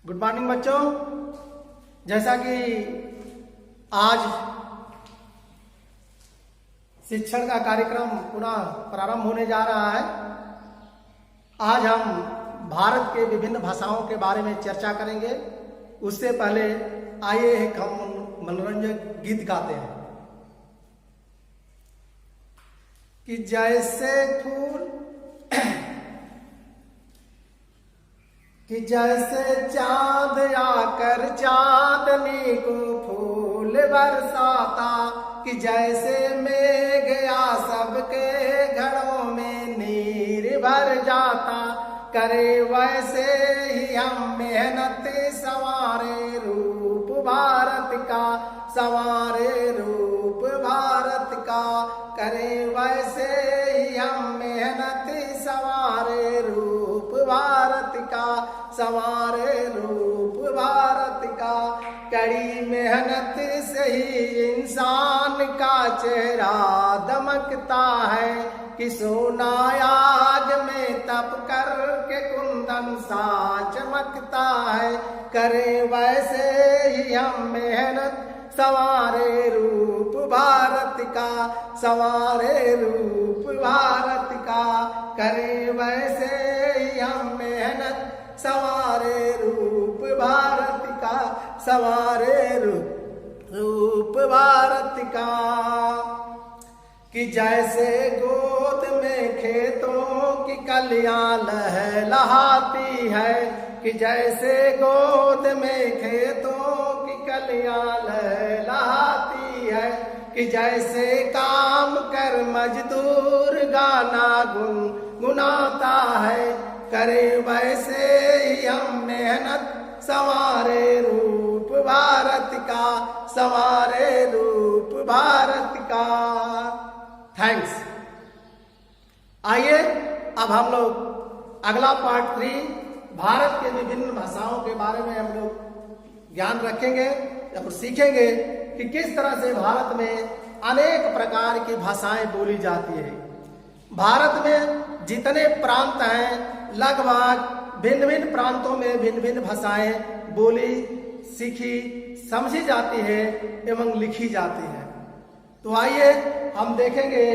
Good morning बच्चों। जैसा कि आज शिक्षण का कार्यक्रम पुनः प्रारंभ होने जा रहा है, आज हम भारत के विभिन्न भाषाओं के बारे में चर्चा करेंगे। उससे पहले आइए एक हम मनोरंजक गीत गाते हैं कि जैसे फूल कि जैसे चांद आकर चांदनी को फूल बरसाता, कि जैसे मेघ आ सबके घरों में नीर भर जाता, करे वैसे ही हम मेहनत संवारे रूप भारत का, संवारे रूप भारत का, करे वैसे ही हम मेहनत संवारे रूप भारत का, संवारे रूप भारत का। कड़ी मेहनत से ही इंसान का चेहरा दमकता है, कि सोना आग में तप कर के कुंदन सा चमकता है, करे वैसे ही हम मेहनत संवारे रूप भारत का, संवारे रूप भारत का, करे वैसे ही हम मेहनत संवारे रूप भारत का, संवारे रूप भारत का। कि जैसे गोद में खेतों की कलियां लहलहाती है, कि जैसे गोद में खेतों की कलियां लहलहाती है, कि जैसे काम कर मजदूर गाना गुनगुनाता है, करे वैसे ही हम मेहनत संवारे रूप भारत का, संवारे रूप भारत का। थैंक्स। आइए अब हम लोग अगला पार्ट 3 भारत के विभिन्न भाषाओं के बारे में हम लोग ज्ञान रखेंगे और सीखेंगे कि किस तरह से भारत में अनेक प्रकार की भाषाएं बोली जाती है। भारत में जितने प्रांत हैं, लगभग भिन्न भिन्न प्रांतों में भिन्न भिन्न भाषाएं बोली, सीखी, समझी जाती है एवं लिखी जाती है। तो आइए हम देखेंगे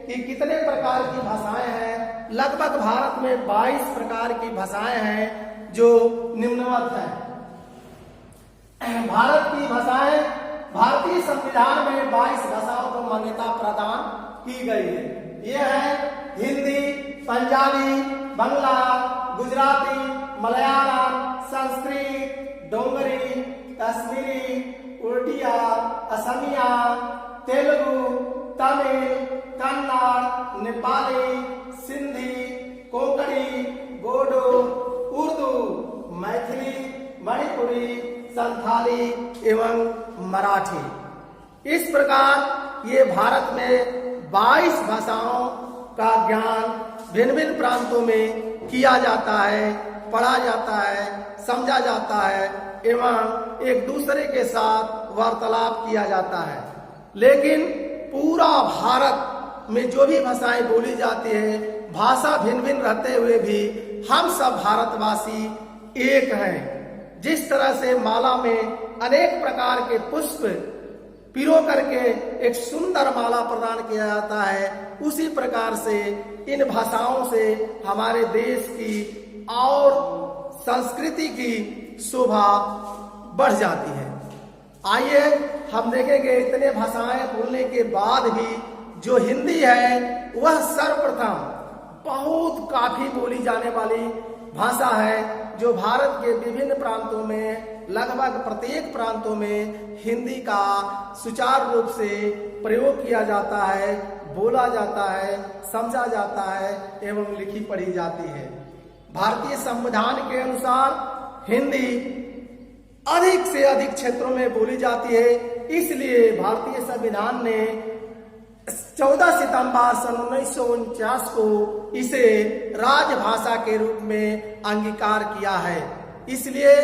कि कितने प्रकार की भाषाएं हैं। लगभग भारत में 22 प्रकार की भाषाएं हैं जो निम्नवत हैं। भारत की भाषाएं, भारतीय संविधान में 22 भाषाओं को मान्यता प्रदान की गई है। ये है हिंदी, पंजाबी, बंगला, गुजराती, मलयालम, संस्कृत, डोंगरी, कश्मीरी, उड़िया, असमिया, तेलुगु, तमिल, कन्नड़, नेपाली, सिंधी, कोंकणी, बोडो, उर्दू, मैथिली, मणिपुरी, संथाली एवं मराठी। इस प्रकार ये भारत में 22 भाषाओं का ज्ञान भिन्न भिन्न प्रांतों में किया जाता है, पढ़ा जाता है, समझा जाता है एवं एक दूसरे के साथ वार्तालाप किया जाता है। लेकिन पूरा भारत में जो भी भाषाएं बोली जाती है, भाषा भिन्न भिन्न रहते हुए भी हम सब भारतवासी एक हैं। जिस तरह से माला में अनेक प्रकार के पुष्प पिरो करके एक सुंदर माला प्रदान किया जाता है, उसी प्रकार से इन भाषाओं से हमारे देश की और संस्कृति की शोभा बढ़ जाती है। आइए हम देखेंगे इतने भाषाएं बोलने के बाद भी जो हिंदी है वह सर्वप्रथम बहुत काफी बोली जाने वाली भाषा है, जो भारत के विभिन्न प्रांतों में लगभग प्रत्येक प्रांतों में हिंदी का सुचारू रूप से प्रयोग किया जाता है, बोला जाता है, समझा जाता है एवं लिखी पढ़ी जाती है। भारतीय संविधान के अनुसार हिंदी अधिक से अधिक क्षेत्रों में बोली जाती है। इसलिए भारतीय संविधान ने 14 सितंबर सन 1949 को इसे राजभाषा के रूप में अंगीकार किया है। इसलिए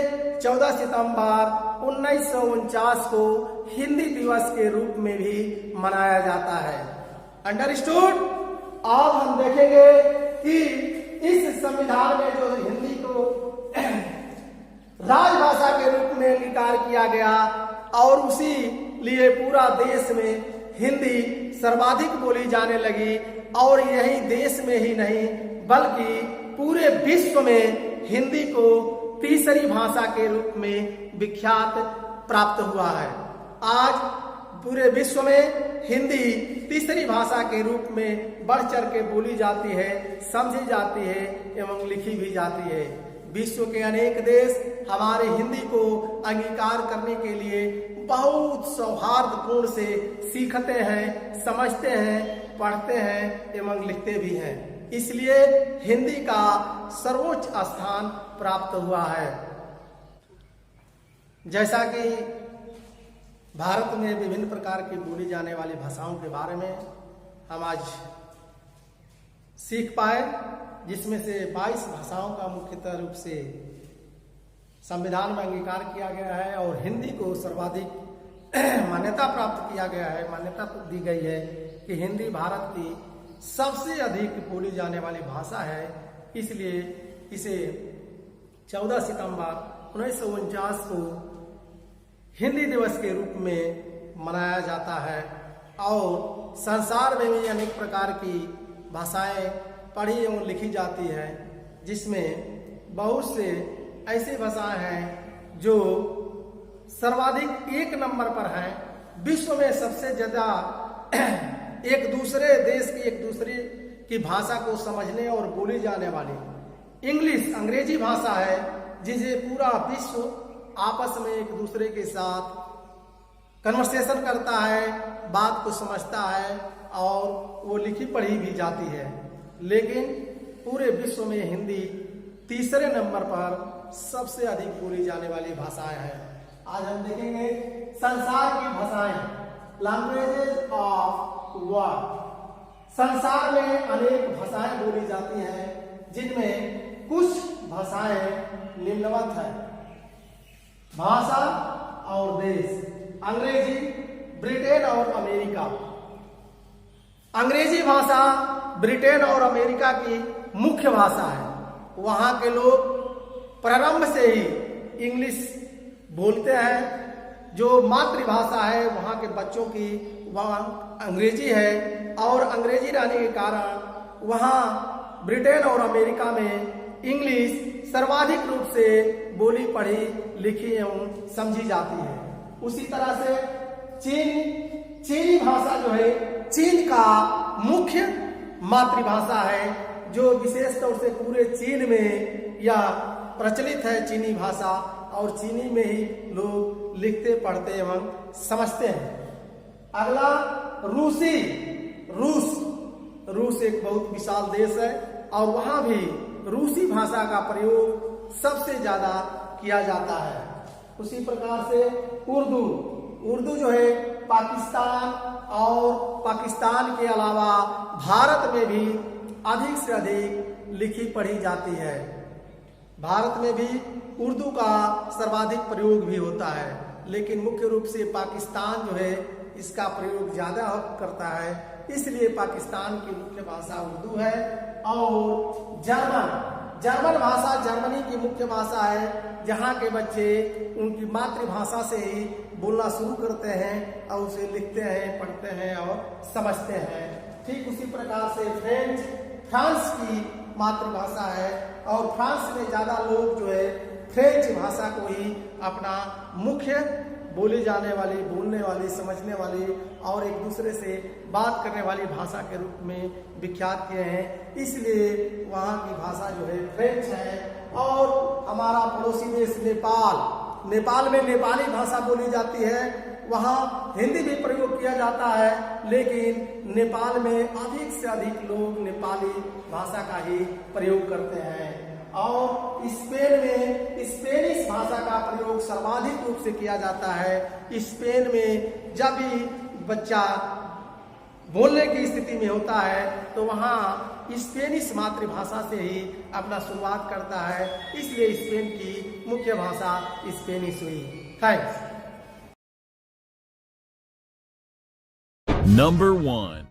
14 सितंबर 1949 को हिंदी दिवस के रूप में भी मनाया जाता है। अंडरस्टूड? अब हम देखेंगे कि इस संविधान में जो हिंदी को राजभाषा के रूप में अंगीकार किया गया और उसी लिए पूरा देश में हिंदी सर्वाधिक बोली जाने लगी और यही देश में ही नहीं बल्कि पूरे विश्व में हिंदी को तीसरी भाषा के रूप में विख्यात प्राप्त हुआ है। आज पूरे विश्व में हिंदी तीसरी भाषा के रूप में बढ़ चढ़ के बोली जाती है, समझी जाती है एवं लिखी भी जाती है। विश्व के अनेक देश हमारे हिंदी को अंगीकार करने के लिए बहुत सौहार्दपूर्ण से सीखते हैं, समझते हैं, पढ़ते हैं एवं लिखते भी हैं। इसलिए हिंदी का सर्वोच्च स्थान प्राप्त हुआ है। जैसा कि भारत में विभिन्न प्रकार की बोली जाने वाली भाषाओं के बारे में हम आज सीख पाए, जिसमें से 22 भाषाओं का मुख्यतः रूप से संविधान में अंगीकार किया गया है और हिंदी को सर्वाधिक मान्यता प्राप्त किया गया है, मान्यता दी गई है कि हिंदी भारत की सबसे अधिक बोली जाने वाली भाषा है। इसलिए इसे 14 सितंबर 1949 को हिंदी दिवस के रूप में मनाया जाता है और संसार में भी अनेक प्रकार की भाषाएं पढ़ी एवं लिखी जाती है, जिसमें बहुत से ऐसी भाषाएं हैं जो सर्वाधिक 1 नंबर पर हैं। विश्व में सबसे ज्यादा एक दूसरे देश की एक दूसरे की भाषा को समझने और बोली जाने वाली इंग्लिश अंग्रेजी भाषा है, जिसे पूरा विश्व आपस में एक दूसरे के साथ कन्वर्सेशन करता है, बात को समझता है और वो लिखी पढ़ी भी जाती है। लेकिन पूरे विश्व में हिंदी तीसरे नंबर पर सबसे अधिक बोली जाने वाली भाषाएं हैं। आज हम देखेंगे संसार की भाषाएं, लैंग्वेजेस ऑफ वर्ल्ड। संसार में अनेक भाषाएं बोली जाती हैं, जिनमें कुछ भाषाएं निम्नवत है। भाषा और देश, अंग्रेजी, ब्रिटेन और अमेरिका। अंग्रेजी भाषा ब्रिटेन और अमेरिका की मुख्य भाषा है। वहां के लोग प्रारंभ से ही इंग्लिश बोलते हैं। जो मातृभाषा है वहां के बच्चों की वहां अंग्रेजी है और अंग्रेजी रहने के कारण वहां ब्रिटेन और अमेरिका में इंग्लिश सर्वाधिक रूप से बोली पढ़ी लिखी एवं समझी जाती है। उसी तरह से चीनी भाषा जो है चीन का मुख्य मातृभाषा है, जो विशेष तौर से पूरे चीन में यह प्रचलित है चीनी भाषा, और चीनी में ही लोग लिखते पढ़ते एवं समझते हैं। अगला रूस एक बहुत विशाल देश है और वहां भी रूसी भाषा का प्रयोग सबसे ज्यादा किया जाता है। उसी प्रकार से उर्दू जो है पाकिस्तान और पाकिस्तान के अलावा भारत में भी अधिक से अधिक लिखी पढ़ी जाती है। भारत में भी उर्दू का सर्वाधिक प्रयोग भी होता है, लेकिन मुख्य रूप से पाकिस्तान जो है इसका प्रयोग ज्यादा करता है। इसलिए पाकिस्तान की मुख्य भाषा उर्दू है। और जर्मन भाषा जर्मनी की मुख्य भाषा है, जहाँ के बच्चे उनकी मातृभाषा से ही बोलना शुरू करते हैं और उसे लिखते हैं, पढ़ते हैं और समझते हैं। ठीक उसी प्रकार से फ्रांस की मातृभाषा है और फ्रांस में ज्यादा लोग जो है फ्रेंच भाषा को ही अपना मुख्य बोली जाने वाली, बोलने वाली, समझने वाली और एक दूसरे से बात करने वाली भाषा के रूप में विख्यात किए हैं। इसलिए वहाँ की भाषा जो है फ्रेंच है। और हमारा पड़ोसी देश नेपाल में नेपाली भाषा बोली जाती है। वहाँ हिंदी भी प्रयोग किया जाता है, लेकिन नेपाल में अधिक से अधिक लोग नेपाली भाषा का ही प्रयोग करते हैं। और स्पेन में स्पेनिश भाषा का प्रयोग सर्वाधिक रूप से किया जाता है। स्पेन में जब भी बच्चा बोलने की स्थिति में होता है तो वहाँ स्पेनिश मातृभाषा से ही अपना शुरुआत करता है। इसलिए स्पेन की मुख्य भाषा स्पेनिश हुई। थैंक्स। Number 1